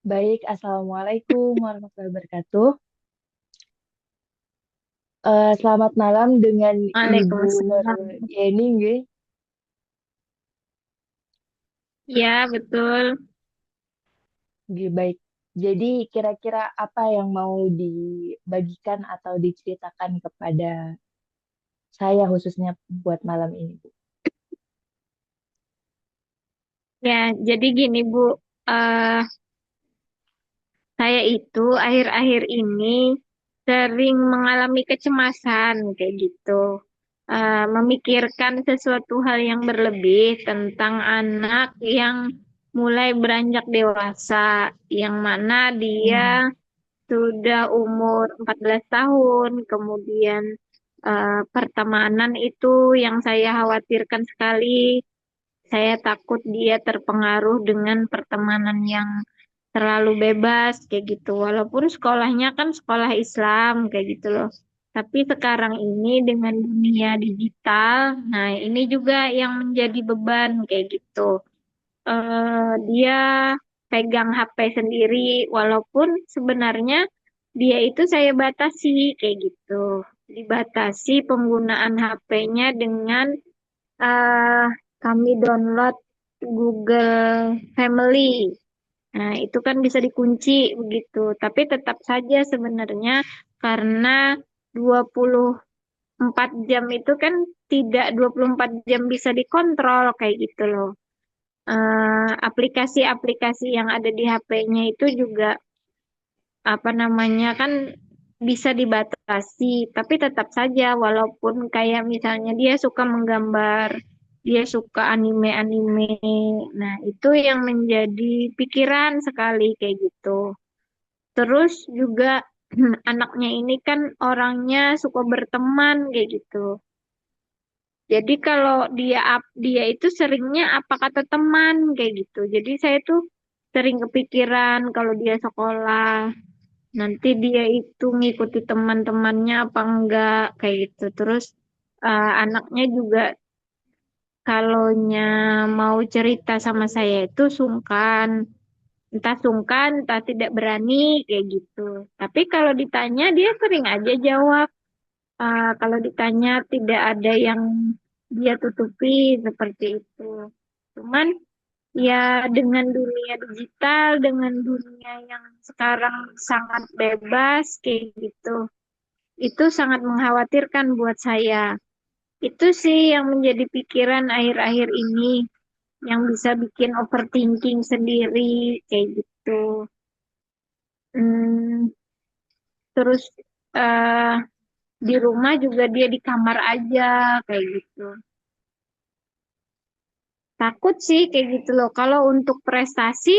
Baik, Assalamualaikum warahmatullahi wabarakatuh. Selamat malam dengan Ibu Nur Waalaikumsalam. Yeni, nggih. Ya, betul. Nggih, baik. Jadi kira-kira apa yang mau dibagikan atau diceritakan kepada saya khususnya buat malam ini, Bu? Ya, jadi gini, Bu. Eh, saya itu akhir-akhir ini sering mengalami kecemasan kayak gitu. Memikirkan sesuatu hal yang berlebih tentang anak yang mulai beranjak dewasa, yang mana Hmm. dia sudah umur 14 tahun, kemudian pertemanan itu yang saya khawatirkan sekali. Saya takut dia terpengaruh dengan pertemanan yang terlalu bebas kayak gitu. Walaupun sekolahnya kan sekolah Islam kayak gitu loh. Tapi sekarang ini dengan dunia digital, nah ini juga yang menjadi beban kayak gitu. Dia pegang HP sendiri, walaupun sebenarnya dia itu saya batasi kayak gitu. Dibatasi penggunaan HP-nya dengan eh, kami download Google Family. Nah, itu kan bisa dikunci begitu. Tapi tetap saja sebenarnya karena 24 jam itu kan tidak 24 jam bisa dikontrol kayak gitu loh. Aplikasi-aplikasi yang ada di HP-nya itu juga apa namanya kan bisa dibatasi, tapi tetap saja walaupun kayak misalnya dia suka menggambar, dia suka anime-anime. Nah, itu yang menjadi pikiran sekali kayak gitu. Terus juga anaknya ini kan orangnya suka berteman kayak gitu. Jadi kalau dia itu seringnya apa kata teman kayak gitu. Jadi saya tuh sering kepikiran kalau dia sekolah nanti dia itu ngikuti teman-temannya apa enggak kayak gitu. Terus anaknya juga kalaunya mau cerita sama saya itu sungkan, entah tidak berani kayak gitu. Tapi kalau ditanya dia sering aja jawab. Kalau ditanya tidak ada yang dia tutupi seperti itu. Cuman ya dengan dunia digital, dengan dunia yang sekarang sangat bebas kayak gitu, itu sangat mengkhawatirkan buat saya. Itu sih yang menjadi pikiran akhir-akhir ini, yang bisa bikin overthinking sendiri kayak gitu. Hmm, terus eh, di rumah juga dia di kamar aja kayak gitu. Takut sih kayak gitu loh. Kalau untuk prestasi,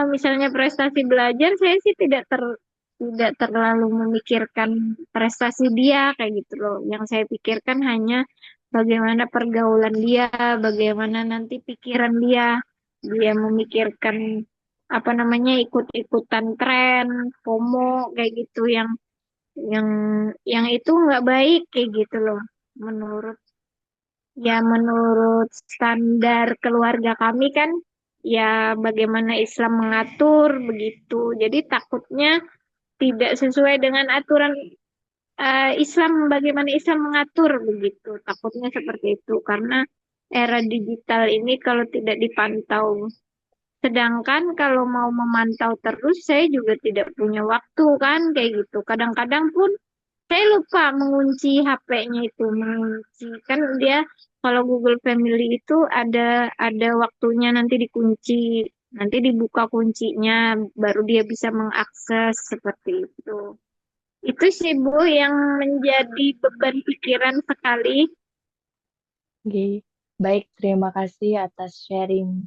misalnya prestasi belajar, saya sih tidak terlalu memikirkan prestasi dia kayak gitu loh. Yang saya pikirkan hanya bagaimana pergaulan dia, bagaimana nanti pikiran dia. Dia memikirkan apa namanya ikut-ikutan tren, FOMO kayak gitu yang yang itu nggak baik kayak gitu loh menurut. Ya, menurut standar keluarga kami kan, ya bagaimana Islam mengatur begitu. Jadi takutnya tidak sesuai dengan aturan Islam, bagaimana Islam mengatur begitu. Takutnya seperti itu karena era digital ini kalau tidak dipantau. Sedangkan kalau mau memantau terus, saya juga tidak punya waktu kan, kayak gitu. Kadang-kadang pun saya lupa mengunci HP-nya itu, mengunci kan dia kalau Google Family itu ada waktunya nanti dikunci, nanti dibuka kuncinya, baru dia bisa mengakses seperti itu. Itu sih Bu yang menjadi beban pikiran sekali. Oke. Baik, terima kasih atas sharing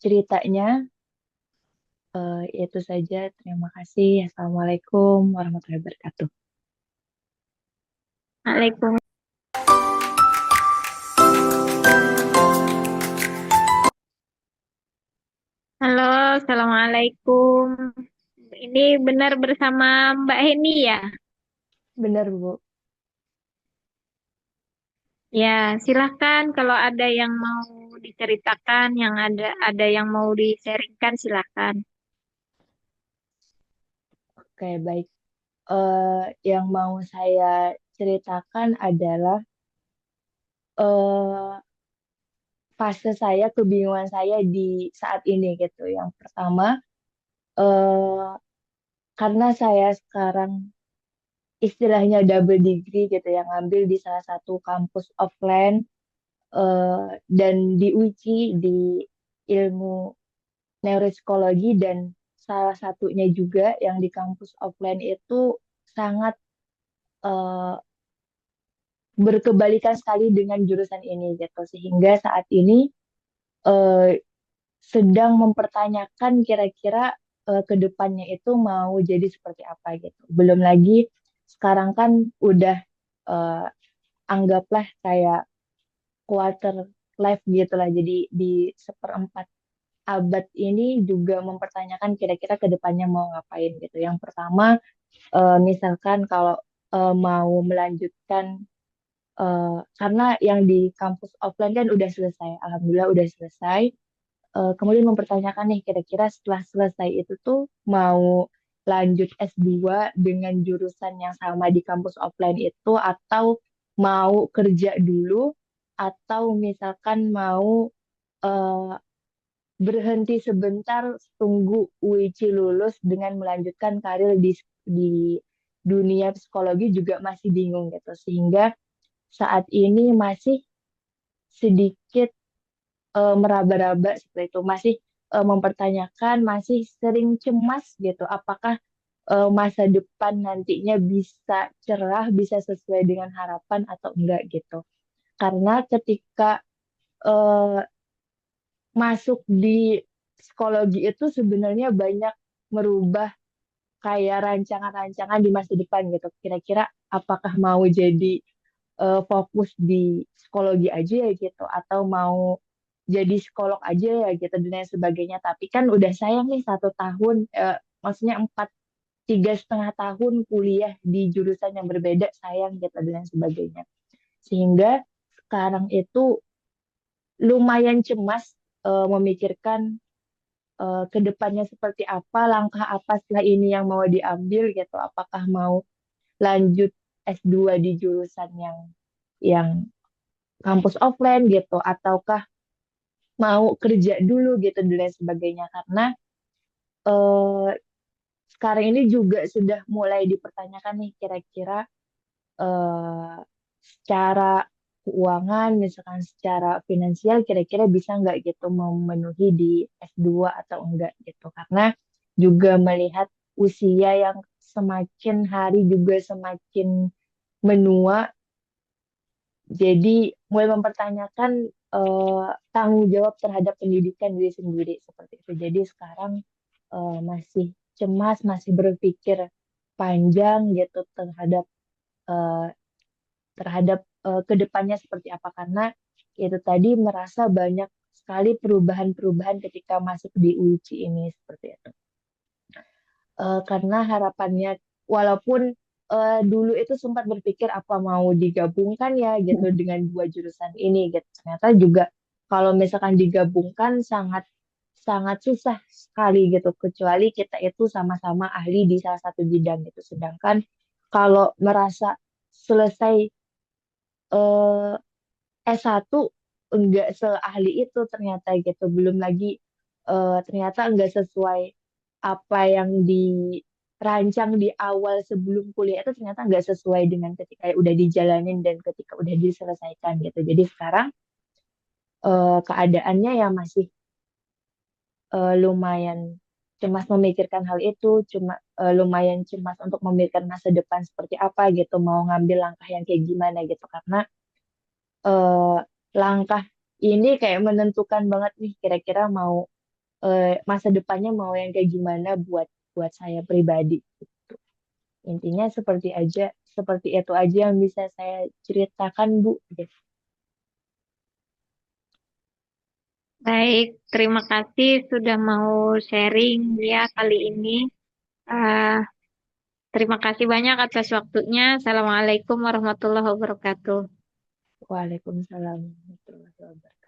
ceritanya. Itu saja, terima kasih. Assalamualaikum warahmatullahi wabarakatuh. Waalaikumsalam. Halo, Assalamualaikum. Ini benar bersama Mbak Heni ya? Benar, Bu. Ya, silahkan kalau ada yang mau diceritakan, yang ada yang mau di-sharingkan, silahkan. Oke, baik. Yang mau saya ceritakan adalah eh, fase saya, kebingungan saya di saat ini gitu. Yang pertama, eh, karena saya sekarang istilahnya double degree gitu, yang ngambil di salah satu kampus offline dan diuji di ilmu neuropsikologi dan salah satunya juga yang di kampus offline itu sangat eh, berkebalikan sekali dengan jurusan ini gitu sehingga saat ini eh, sedang mempertanyakan kira-kira ke depannya itu mau jadi seperti apa gitu. Belum lagi sekarang kan udah eh, anggaplah kayak quarter life gitu lah. Jadi di seperempat abad ini juga mempertanyakan kira-kira ke depannya mau ngapain gitu. Yang pertama, misalkan kalau mau melanjutkan karena yang di kampus offline kan udah selesai, alhamdulillah udah selesai. Kemudian mempertanyakan nih kira-kira setelah selesai itu tuh mau lanjut S2 dengan jurusan yang sama di kampus offline itu atau mau kerja dulu atau misalkan mau eh, berhenti sebentar tunggu UIC lulus dengan melanjutkan karir di dunia psikologi juga masih bingung gitu sehingga saat ini masih sedikit meraba-raba seperti itu masih mempertanyakan masih sering cemas gitu apakah masa depan nantinya bisa cerah bisa sesuai dengan harapan atau enggak gitu karena ketika eh, masuk di psikologi itu sebenarnya banyak merubah kayak rancangan-rancangan di masa depan gitu kira-kira apakah mau jadi fokus di psikologi aja ya gitu atau mau jadi psikolog aja ya gitu dan lain sebagainya tapi kan udah sayang nih 1 tahun maksudnya 3,5 tahun kuliah di jurusan yang berbeda sayang gitu dan lain sebagainya sehingga sekarang itu lumayan cemas memikirkan ke depannya seperti apa langkah apa setelah ini yang mau diambil gitu apakah mau lanjut S2 di jurusan yang kampus offline gitu ataukah mau kerja dulu gitu dan lain sebagainya karena eh, sekarang ini juga sudah mulai dipertanyakan nih kira-kira eh, secara keuangan misalkan secara finansial kira-kira bisa nggak gitu memenuhi di S2 atau enggak gitu karena juga melihat usia yang semakin hari juga semakin menua jadi mulai mempertanyakan tanggung jawab terhadap pendidikan diri sendiri seperti itu. Jadi sekarang masih cemas, masih berpikir panjang gitu eh, terhadap kedepannya seperti apa karena itu tadi merasa banyak sekali perubahan-perubahan ketika masuk di UIC ini seperti itu. Karena harapannya walaupun dulu itu sempat berpikir apa mau digabungkan ya gitu dengan dua jurusan ini gitu ternyata juga kalau misalkan digabungkan sangat sangat susah sekali gitu kecuali kita itu sama-sama ahli di salah satu bidang gitu sedangkan kalau merasa selesai eh, S1 enggak seahli itu ternyata gitu. Belum lagi ternyata enggak sesuai apa yang dirancang di awal sebelum kuliah itu ternyata enggak sesuai dengan ketika udah dijalanin dan ketika udah diselesaikan gitu. Jadi sekarang keadaannya ya masih lumayan cemas memikirkan hal itu, cuma lumayan cemas untuk memikirkan masa depan seperti apa gitu, mau ngambil langkah yang kayak gimana gitu karena eh, langkah ini kayak menentukan banget nih kira-kira mau masa depannya mau yang kayak gimana buat buat saya pribadi gitu. Intinya seperti itu aja yang bisa saya ceritakan Bu. Gitu. Baik, terima kasih sudah mau sharing ya kali ini. Ah, terima kasih banyak atas waktunya. Assalamualaikum warahmatullahi wabarakatuh. Waalaikumsalam warahmatullahi wabarakatuh.